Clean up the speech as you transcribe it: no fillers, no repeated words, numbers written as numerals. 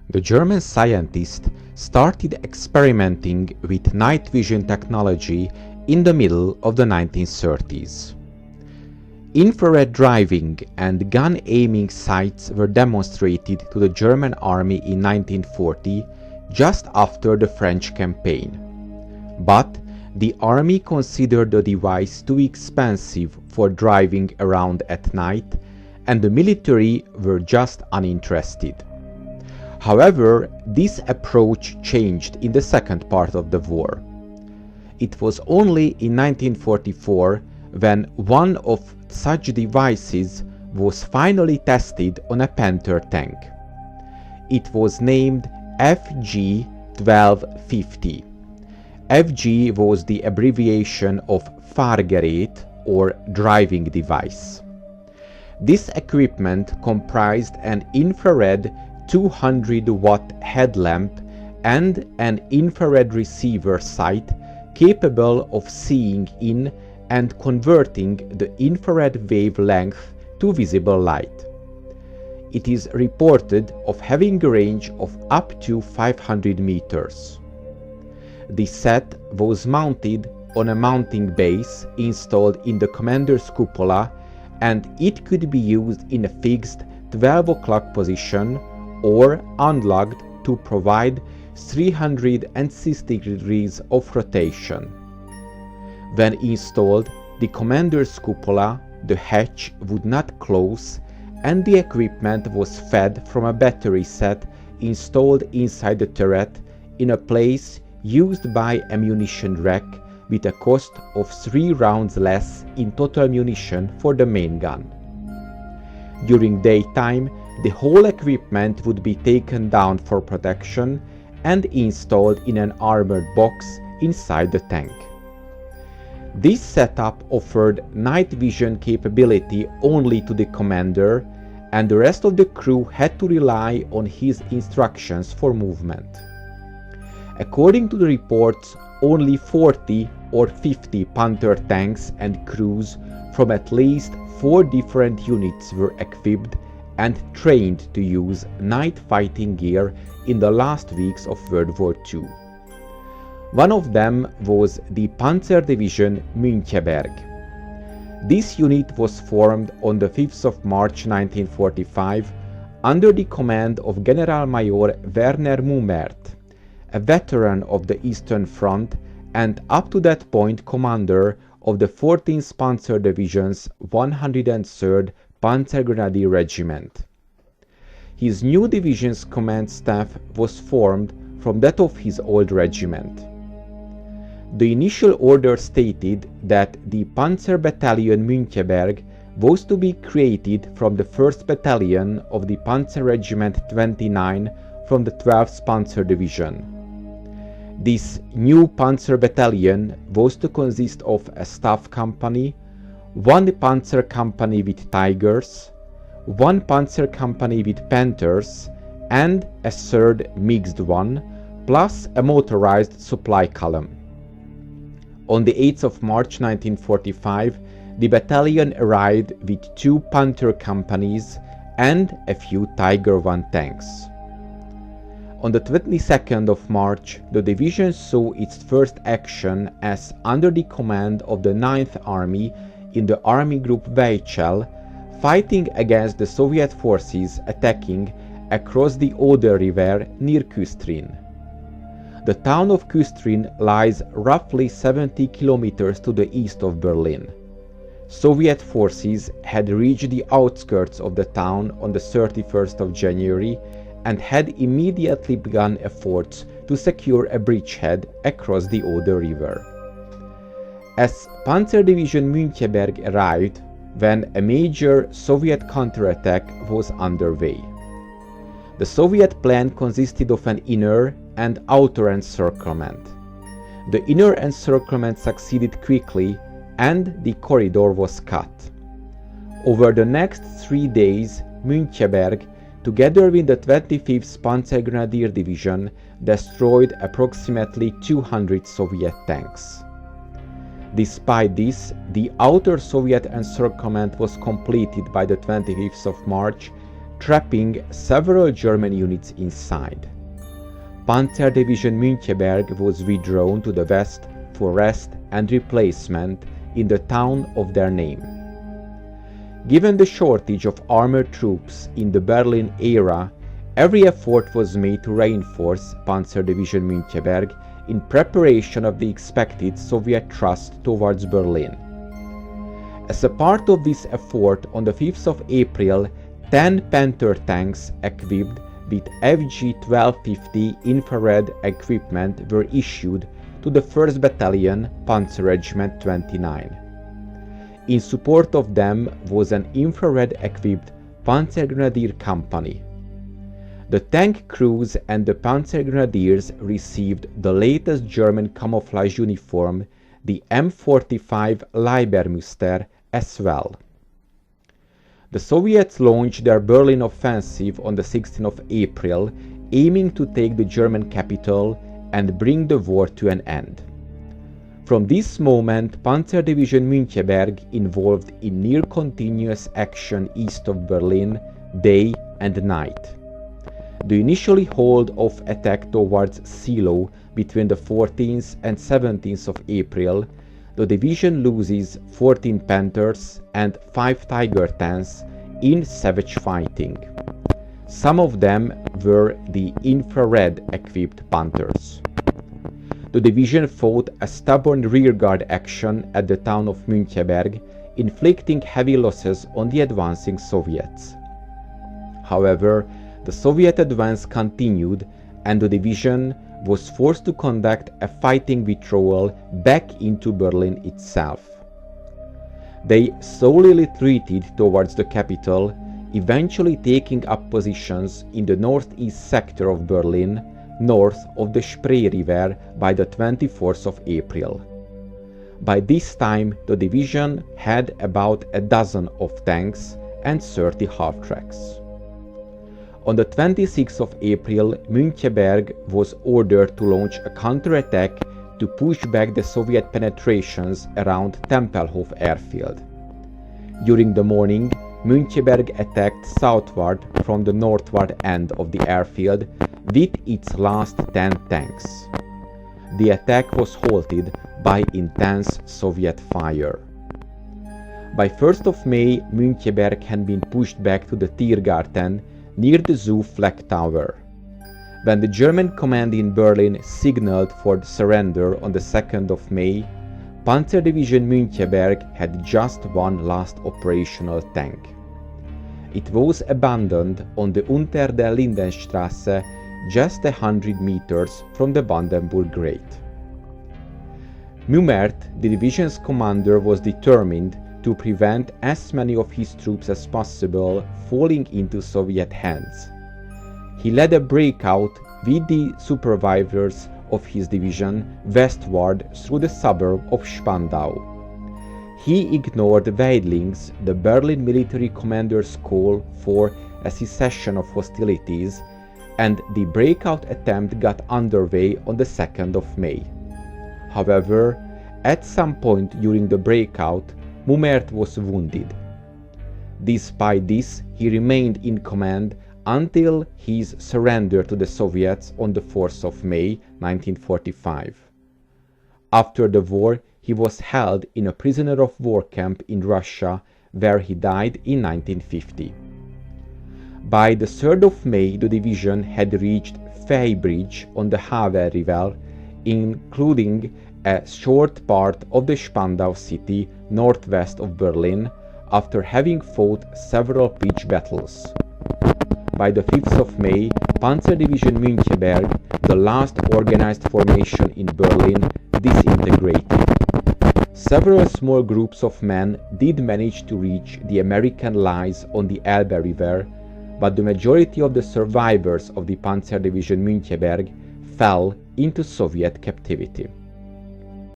The German scientists started experimenting with night vision technology in the middle of the 1930s. Infrared driving and gun aiming sights were demonstrated to the German army in 1940, just after the French campaign. But the army considered the device too expensive for driving around at night, and the military were just uninterested. However, this approach changed in the second part of the war. It was only in 1944 when one of such devices was finally tested on a Panther tank. It was named FG-1250. FG was the abbreviation of Fahrgerät, or driving device. This equipment comprised an infrared 200-watt headlamp and an infrared receiver sight capable of seeing in and converting the infrared wavelength to visible light. It is reported of having a range of up to 500 meters. The set was mounted on a mounting base installed in the commander's cupola, and it could be used in a fixed 12 o'clock position or unlocked to provide 360 degrees of rotation. When installed, the commander's cupola, the hatch would not close, and the equipment was fed from a battery set installed inside the turret in a place used by a munition rack, with a cost of 3 rounds less in total munition for the main gun. During daytime, the whole equipment would be taken down for protection and installed in an armored box inside the tank. This setup offered night vision capability only to the commander, and the rest of the crew had to rely on his instructions for movement. According to the reports, only 40 or 50 Panther tanks and crews from at least 4 different units were equipped and trained to use night fighting gear in the last weeks of World War II. One of them was the Panzer Division Müncheberg. This unit was formed on the 5th of March 1945 under the command of Generalmajor Werner Mummert, a veteran of the Eastern Front and up to that point commander of the 14th Panzer Division's 103rd Panzer Grenadier Regiment. His new division's command staff was formed from that of his old regiment. The initial order stated that the Panzer Battalion Müncheberg was to be created from the 1st Battalion of the Panzer Regiment 29 from the 12th Panzer Division. This new Panzer Battalion was to consist of a staff company, 1 Panzer company with Tigers, 1 Panzer company with Panthers, and a 3rd mixed one, plus a motorized supply column. On the 8th of March 1945, the battalion arrived with 2 Panther companies and a few Tiger I tanks. On the 22nd of March, the division saw its first action as under the command of the 9th Army in the Army Group Weichel, fighting against the Soviet forces attacking across the Oder River near Küstrin. The town of Küstrin lies roughly 70 kilometers to the east of Berlin. Soviet forces had reached the outskirts of the town on the 31st of January and had immediately begun efforts to secure a bridgehead across the Oder River. As Panzer Division Müncheberg arrived, when a major Soviet counterattack was underway. The Soviet plan consisted of an inner and outer encirclement. The inner encirclement succeeded quickly and the corridor was cut. Over the next 3 days, Müncheberg, together with the 25th Panzer Grenadier Division, destroyed approximately 200 Soviet tanks. Despite this, the outer Soviet encirclement was completed by the 25th of March, trapping several German units inside. Panzer Division Müncheberg was withdrawn to the west for rest and replacement in the town of their name. Given the shortage of armored troops in the Berlin era, every effort was made to reinforce Panzer Division Müncheberg in preparation of the expected Soviet thrust towards Berlin. As a part of this effort, on the 5th of April, 10 Panther tanks equipped with FG-1250 infrared equipment were issued to the 1st Battalion, Panzer Regiment 29. In support of them was an infrared-equipped Panzer Grenadier company. The tank crews and the Panzer Grenadiers received the latest German camouflage uniform, the M45 Leibmuster, as well. The Soviets launched their Berlin offensive on the 16th of April, aiming to take the German capital and bring the war to an end. From this moment, Panzer Division Müncheberg involved in near-continuous action east of Berlin, day and night. The initially hold-off attack towards Seelow between the 14th and 17th of April, the division loses 14 Panthers and 5 Tiger tanks in savage fighting. Some of them were the infrared-equipped Panthers. The division fought a stubborn rearguard action at the town of Müncheberg, inflicting heavy losses on the advancing Soviets. However, the Soviet advance continued and the division was forced to conduct a fighting withdrawal back into Berlin itself. They slowly retreated towards the capital, eventually taking up positions in the northeast sector of Berlin, north of the Spree River by the 24th of April. By this time, the division had about a dozen of tanks and 30 half-tracks. On the 26th of April, Müncheberg was ordered to launch a counterattack to push back the Soviet penetrations around Tempelhof airfield. During the morning, Müncheberg attacked southward from the northward end of the airfield with its last 10 tanks. The attack was halted by intense Soviet fire. By 1st of May, Müncheberg had been pushed back to the Tiergarten near the Zoo flag tower. When the German command in Berlin signaled for surrender on the 2nd of May, Panzer Division Müncheberg had just one last operational tank. It was abandoned on the Unter der Lindenstraße, just 100 meters from the Brandenburg Gate. Mummert, the division's commander, was determined to prevent as many of his troops as possible falling into Soviet hands. He led a breakout with the supervisors of his division westward through the suburb of Spandau. He ignored Weidling's, the Berlin military commander's, call for a cessation of hostilities, and the breakout attempt got underway on the 2nd of May. However, at some point during the breakout, Mummert was wounded. Despite this, he remained in command until his surrender to the Soviets on the 4th of May 1945. After the war, he was held in a prisoner of war camp in Russia, where he died in 1950. By the 3rd of May, the division had reached Feybridge on the Havel River, including a short part of the Spandau city northwest of Berlin, after having fought several pitched battles. By the 5th of May, Panzer Division Müncheberg, the last organized formation in Berlin, disintegrated. Several small groups of men did manage to reach the American lines on the Elbe River, but the majority of the survivors of the Panzer Division Müncheberg fell into Soviet captivity.